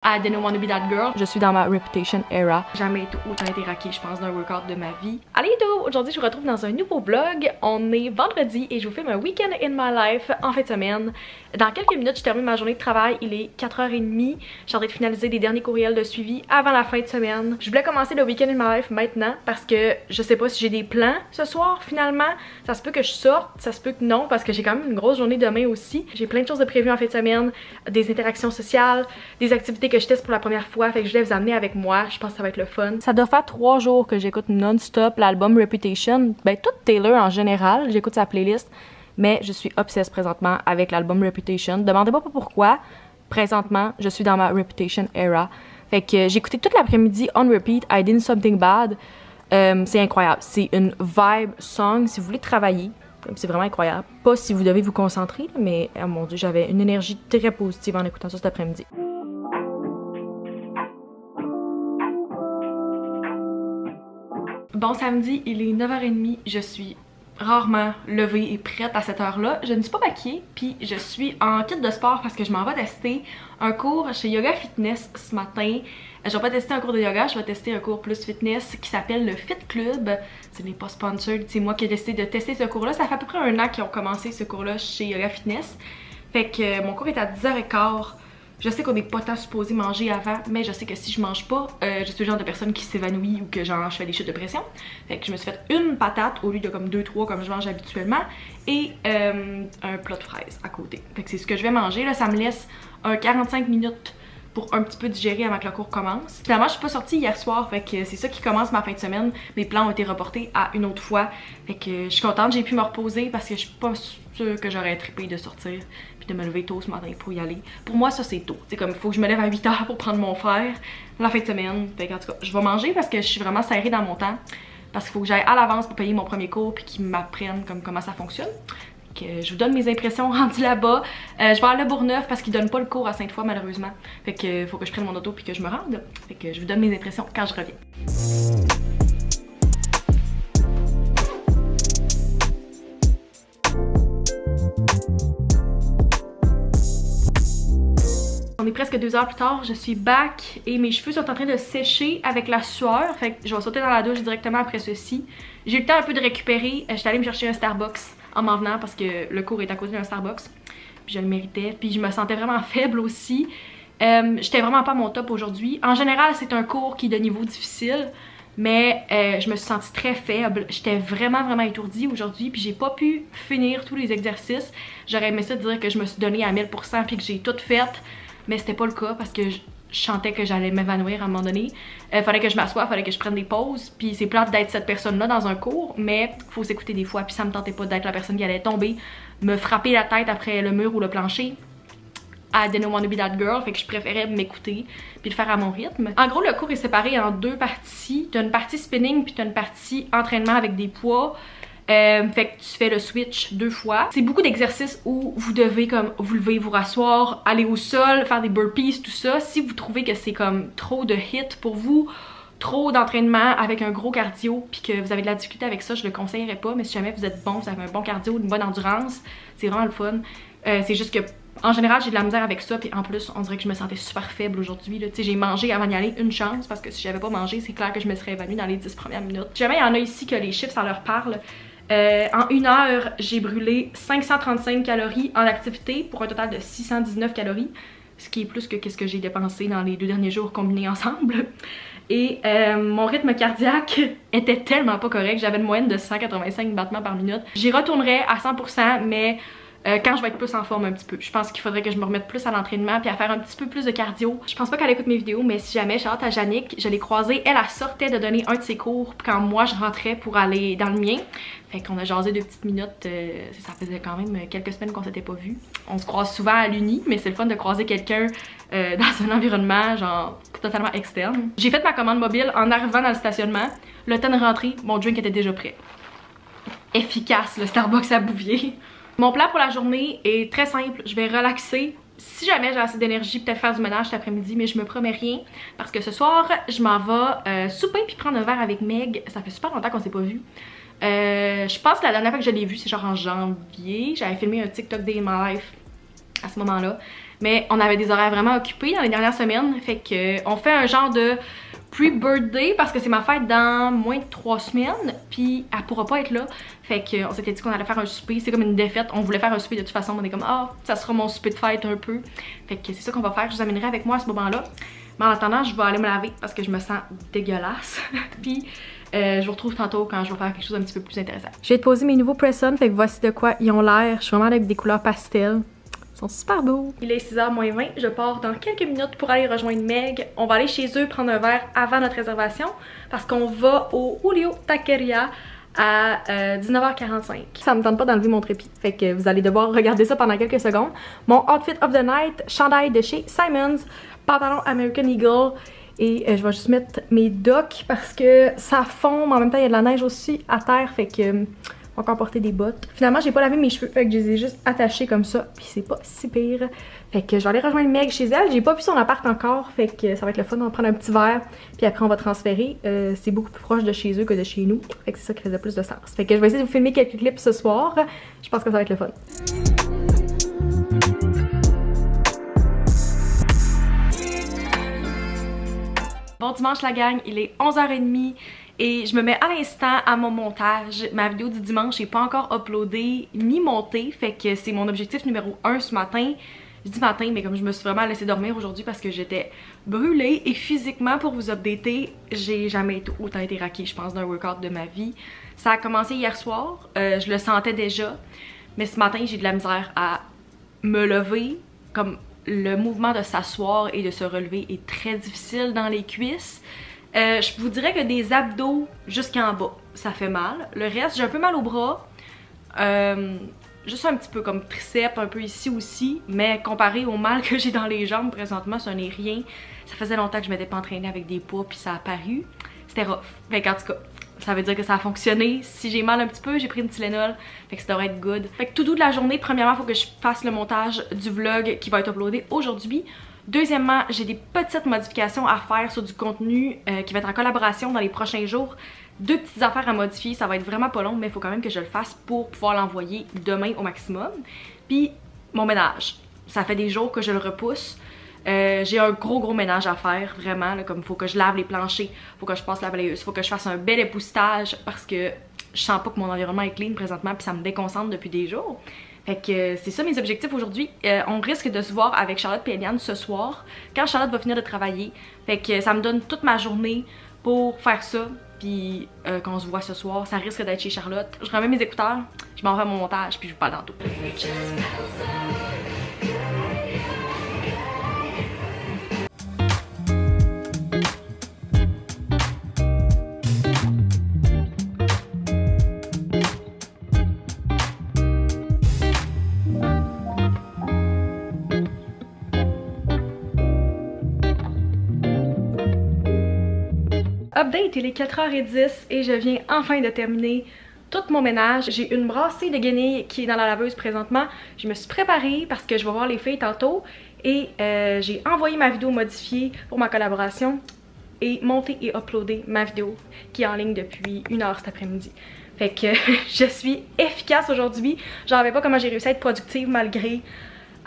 I didn't want to be that girl. Je suis dans ma reputation era. Jamais autant été raquée, je pense, d'un workout de ma vie. Allez, aujourd'hui, je vous retrouve dans un nouveau vlog. On est vendredi et je vous filme un weekend in my life en fin de semaine. Dans quelques minutes, je termine ma journée de travail. Il est 4h30. Je suis en train de finaliser les derniers courriels de suivi avant la fin de semaine. Je voulais commencer le weekend in my life maintenant parce que je sais pas si j'ai des plans ce soir finalement. Ça se peut que je sorte, ça se peut que non parce que j'ai quand même une grosse journée demain aussi. J'ai plein de choses de prévues en fin de semaine, des interactions sociales, des activités que je teste pour la première fois, fait que je voulais vous amener avec moi, je pense que ça va être le fun. Ça doit faire 3 jours que j'écoute non-stop l'album Reputation, ben tout Taylor en général, j'écoute sa playlist, mais je suis obsesse présentement avec l'album Reputation. Demandez-moi pas pourquoi, présentement je suis dans ma Reputation era. Fait que j'ai écouté toute l'après-midi on repeat I Did Something Bad, c'est incroyable, c'est une vibe song si vous voulez travailler. C'est vraiment incroyable. Pas si vous devez vous concentrer, mais oh mon dieu, j'avais une énergie très positive en écoutant ça cet après-midi. Bon samedi, il est 9h30, je suis rarement levée et prête à cette heure-là. Je ne suis pas maquillée, puis je suis en kit de sport parce que je m'en vais tester un cours chez Yoga Fitness ce matin. Je vais pas tester un cours de yoga, je vais tester un cours plus fitness qui s'appelle le Fit Club. Ce n'est pas sponsored, c'est moi qui ai décidé de tester ce cours-là. Ça fait à peu près 1 an qu'ils ont commencé ce cours-là chez Yoga Fitness. Fait que mon cours est à 10h15. Je sais qu'on n'est pas tant supposé manger avant, mais je sais que si je mange pas, je suis le genre de personne qui s'évanouit ou que genre je fais des chutes de pression. Fait que je me suis fait une patate au lieu de comme 2-3 comme je mange habituellement et un plat de fraises à côté. Fait que c'est ce que je vais manger. Là, ça me laisse un 45 minutes pour un petit peu digérer avant que le cours commence. Finalement, je suis pas sortie hier soir, fait que c'est ça qui commence ma fin de semaine. Mes plans ont été reportés à une autre fois. Fait que je suis contente, j'ai pu me reposer parce que je suis pas sûre que j'aurais trippé de sortir puis de me lever tôt ce matin pour y aller. Pour moi, ça c'est tôt. C'est comme il faut que je me lève à 8h pour prendre mon frère la fin de semaine. Fait que en tout cas, je vais manger parce que je suis vraiment serrée dans mon temps. Parce qu'il faut que j'aille à l'avance pour payer mon premier cours puis qu'ils m'apprennent comme comment ça fonctionne. Que je vous donne mes impressions rendues là-bas. Je vais aller à Le Bourgneuf parce qu'ils donnent pas le cours à Sainte-Foy malheureusement. Fait que faut que je prenne mon auto puis que je me rende. Fait que je vous donne mes impressions quand je reviens. On est presque 2 heures plus tard, je suis back et mes cheveux sont en train de sécher avec la sueur. Fait que je vais sauter dans la douche directement après ceci. J'ai eu le temps un peu de récupérer. J'étais allée me chercher un Starbucks en m'en venant parce que le cours est à côté d'un Starbucks. Puis je le méritais. Puis je me sentais vraiment faible aussi. J'étais vraiment pas à mon top aujourd'hui. En général, c'est un cours qui est de niveau difficile. Mais je me suis sentie très faible. J'étais vraiment étourdie aujourd'hui. Puis j'ai pas pu finir tous les exercices. J'aurais aimé ça dire que je me suis donnée à 1000% puis que j'ai tout fait. Mais c'était pas le cas parce que je sentais que j'allais m'évanouir à un moment donné. Fallait que je m'assoie, fallait que je prenne des pauses. Puis c'est plate d'être cette personne-là dans un cours, mais faut s'écouter des fois. Puis ça me tentait pas d'être la personne qui allait tomber, me frapper la tête après le mur ou le plancher. I didn't want to be that girl, fait que je préférais m'écouter puis le faire à mon rythme. En gros, le cours est séparé en 2 parties. T'as une partie spinning puis t'as une partie entraînement avec des poids. Fait que tu fais le switch 2 fois. C'est beaucoup d'exercices où vous devez comme vous lever, vous rasseoir, aller au sol, faire des burpees, tout ça. Si vous trouvez que c'est comme trop de hit pour vous, trop d'entraînement avec un gros cardio puis que vous avez de la difficulté avec ça, je le conseillerais pas. Mais si jamais vous êtes bon, vous avez un bon cardio, une bonne endurance, c'est vraiment le fun. C'est juste que en général j'ai de la misère avec ça puis en plus on dirait que je me sentais super faible aujourd'hui. Tu sais, j'ai mangé avant d'y aller, une chance parce que si j'avais pas mangé c'est clair que je me serais évanouie dans les 10 premières minutes. Si jamais il y en a ici que les chiffres ça leur parle, en 1 heure, j'ai brûlé 535 calories en activité pour un total de 619 calories, ce qui est plus que ce que j'ai dépensé dans les 2 derniers jours combinés ensemble. Et mon rythme cardiaque était tellement pas correct, j'avais une moyenne de 185 battements par minute. J'y retournerai à 100%, mais quand je vais être plus en forme un petit peu. Je pense qu'il faudrait que je me remette plus à l'entraînement puis à faire un petit peu plus de cardio. Je pense pas qu'elle écoute mes vidéos, mais si jamais, shout out à Jannick, je l'ai croisée, elle sortait de donner un de ses cours quand moi je rentrais pour aller dans le mien. Fait qu'on a jasé 2 petites minutes, ça faisait quand même quelques semaines qu'on s'était pas vus. On se croise souvent à l'uni, mais c'est le fun de croiser quelqu'un dans un environnement genre totalement externe. J'ai fait ma commande mobile en arrivant dans le stationnement. Le temps de rentrer, mon drink était déjà prêt. Efficace, le Starbucks à Bouvier. Mon plan pour la journée est très simple, je vais relaxer. Si jamais j'ai assez d'énergie, peut-être faire du ménage cet après-midi, mais je me promets rien. Parce que ce soir, je m'en vais souper puis prendre un verre avec Meg. Ça fait super longtemps qu'on s'est pas vu. Je pense que la dernière fois que je l'ai vue, c'est genre en janvier. J'avais filmé un TikTok Day in My Life à ce moment-là. Mais on avait des horaires vraiment occupés dans les dernières semaines. Fait que on fait un genre de pre-birthday parce que c'est ma fête dans moins de 3 semaines. Puis elle pourra pas être là. Fait qu'on s'était dit qu'on allait faire un souper. C'est comme une défaite. On voulait faire un souper de toute façon. On est comme ah, ça sera mon souper de fête un peu. Fait que c'est ça qu'on va faire. Je vous amènerai avec moi à ce moment-là. Mais en attendant, je vais aller me laver parce que je me sens dégueulasse. Puis je vous retrouve tantôt quand je vais faire quelque chose d'un petit peu plus intéressant. Je vais te poser mes nouveaux press-on. Fait que voici de quoi ils ont l'air. Je suis vraiment avec des couleurs pastel. Ils sont super beaux. Il est 6h moins 20. Je pars dans quelques minutes pour aller rejoindre Meg. On va aller chez eux prendre un verre avant notre réservation parce qu'on va au Julio Taqueria à 19h45. Ça me tente pas d'enlever mon trépied. Fait que vous allez devoir regarder ça pendant quelques secondes. Mon outfit of the night, chandail de chez Simons, pantalon American Eagle. Et je vais juste mettre mes docks parce que ça fond, mais en même temps il y a de la neige aussi à terre. Fait que on va encore porter des bottes. Finalement j'ai pas lavé mes cheveux, fait que je les ai juste attachés comme ça. Puis c'est pas si pire. Fait que je vais aller rejoindre Meg chez elle. J'ai pas vu son appart encore, fait que ça va être le fun d'en prendre un petit verre. Puis après on va transférer. C'est beaucoup plus proche de chez eux que de chez nous. Fait que c'est ça qui faisait plus de sens. Fait que je vais essayer de vous filmer quelques clips ce soir. Je pense que ça va être le fun. Bon dimanche la gang, il est 11h30 et je me mets à l'instant à mon montage. Ma vidéo du dimanche n'est pas encore uploadée ni montée, fait que c'est mon objectif numéro 1 ce matin. Je dis matin, mais comme je me suis vraiment laissée dormir aujourd'hui parce que j'étais brûlée et physiquement pour vous updater, j'ai jamais autant été raquée, je pense, d'un workout de ma vie. Ça a commencé hier soir, je le sentais déjà, mais ce matin j'ai de la misère à me lever, comme le mouvement de s'asseoir et de se relever est très difficile dans les cuisses. Je vous dirais que des abdos jusqu'en bas, ça fait mal. Le reste, j'ai un peu mal au bras. Juste un petit peu comme triceps, un peu ici aussi. Mais comparé au mal que j'ai dans les jambes présentement, ça n'est rien. Ça faisait longtemps que je m'étais pas entraînée avec des poids puis ça a apparu. C'était rough. Fait qu'en tout cas, ça veut dire que ça a fonctionné. Si j'ai mal un petit peu, j'ai pris une Tylenol. Fait que ça devrait être good. Fait que tout doux de la journée, premièrement, il faut que je fasse le montage du vlog qui va être uploadé aujourd'hui. Deuxièmement, j'ai des petites modifications à faire sur du contenu qui va être en collaboration dans les prochains jours. 2 petites affaires à modifier, ça va être vraiment pas long, mais il faut quand même que je le fasse pour pouvoir l'envoyer demain au maximum. Puis mon ménage, ça fait des jours que je le repousse. J'ai un gros ménage à faire, vraiment, là, comme il faut que je lave les planchers, faut que je passe la balayeuse, faut que je fasse un bel époussetage parce que je sens pas que mon environnement est clean présentement puis ça me déconcentre depuis des jours. Fait que c'est ça mes objectifs aujourd'hui. On risque de se voir avec Charlotte et Eliane ce soir quand Charlotte va finir de travailler. Fait que ça me donne toute ma journée pour faire ça. Puis quand on se voit ce soir, ça risque d'être chez Charlotte. Je remets mes écouteurs, je m'en vais à mon montage puis je vous parle tantôt. Update, il est 4h10 et je viens enfin de terminer tout mon ménage. J'ai une brassée de guenilles qui est dans la laveuse présentement. Je me suis préparée parce que je vais voir les filles tantôt et j'ai envoyé ma vidéo modifiée pour ma collaboration et monté et uploadé ma vidéo qui est en ligne depuis 1h cet après-midi. Fait que je suis efficace aujourd'hui. J'en savais pas comment j'ai réussi à être productive malgré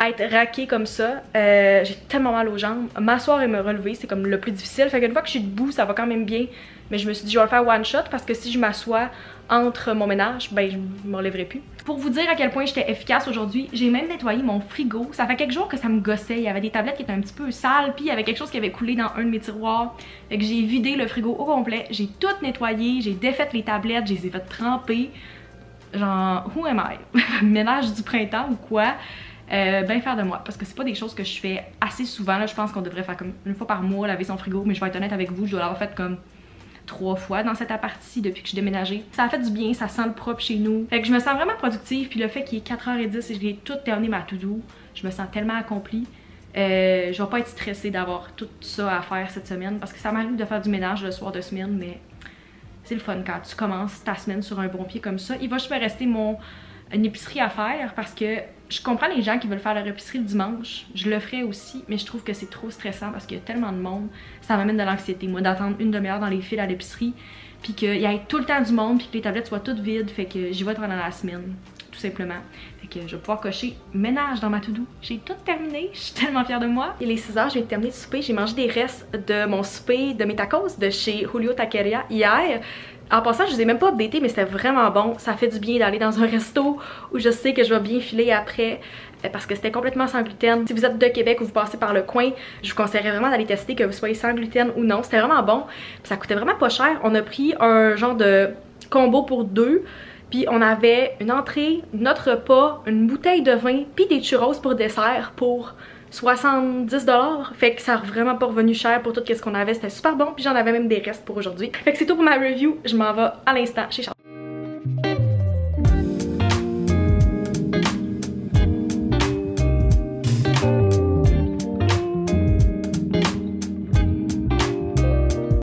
être raquée comme ça. J'ai tellement mal aux jambes. M'asseoir et me relever, c'est comme le plus difficile. Fait qu'une fois que je suis debout, ça va quand même bien. Mais je me suis dit, je vais le faire one shot parce que si je m'assois entre mon ménage, ben je me relèverai plus. Pour vous dire à quel point j'étais efficace aujourd'hui, j'ai même nettoyé mon frigo. Ça fait quelques jours que ça me gossait. Il y avait des tablettes qui étaient un petit peu sales, puis il y avait quelque chose qui avait coulé dans un de mes tiroirs. Fait que j'ai vidé le frigo au complet. J'ai tout nettoyé, j'ai défait les tablettes, je les ai fait tremper. Genre, who am I? Ménage du printemps ou quoi? Ben faire de moi parce que c'est pas des choses que je fais assez souvent là. Je pense qu'on devrait faire comme une fois par mois laver son frigo, mais je vais être honnête avec vous, je dois l'avoir fait comme 3 fois dans cet appart-ci depuis que je suis déménagée. Ça a fait du bien, ça sent le propre chez nous. Fait que je me sens vraiment productive, puis le fait qu'il est 4h10 et je l'ai tout terminé ma to-do, je me sens tellement accomplie. Je vais pas être stressée d'avoir tout ça à faire cette semaine parce que ça m'arrive de faire du ménage le soir de semaine, mais c'est le fun quand tu commences ta semaine sur un bon pied comme ça. Il va juste me rester une épicerie à faire parce que je comprends les gens qui veulent faire leur épicerie le dimanche. Je le ferais aussi, mais je trouve que c'est trop stressant parce qu'il y a tellement de monde. Ça m'amène de l'anxiété, moi, d'attendre une demi-heure dans les files à l'épicerie, puis qu'il y ait tout le temps du monde, puis que les tablettes soient toutes vides. Fait que j'y vais pendant la semaine, tout simplement. Fait que je vais pouvoir cocher ménage dans ma to-do. J'ai tout terminé, je suis tellement fière de moi. Il est 6h, je viens de terminer de souper, j'ai mangé des restes de mon souper de mes tacos de chez Julio Taqueria hier. En passant, je les ai même pas updatés, mais c'était vraiment bon. Ça fait du bien d'aller dans un resto où je sais que je vais bien filer après parce que c'était complètement sans gluten. Si vous êtes de Québec ou vous passez par le coin, je vous conseillerais vraiment d'aller tester, que vous soyez sans gluten ou non. C'était vraiment bon. Puis ça coûtait vraiment pas cher. On a pris un genre de combo pour 2. Puis on avait une entrée, notre repas, une bouteille de vin, puis des churros pour dessert pour 70$. Fait que ça a vraiment pas revenu cher pour tout ce qu'on avait. C'était super bon. Puis j'en avais même des restes pour aujourd'hui. Fait que c'est tout pour ma review. Je m'en vais à l'instant chez Charles.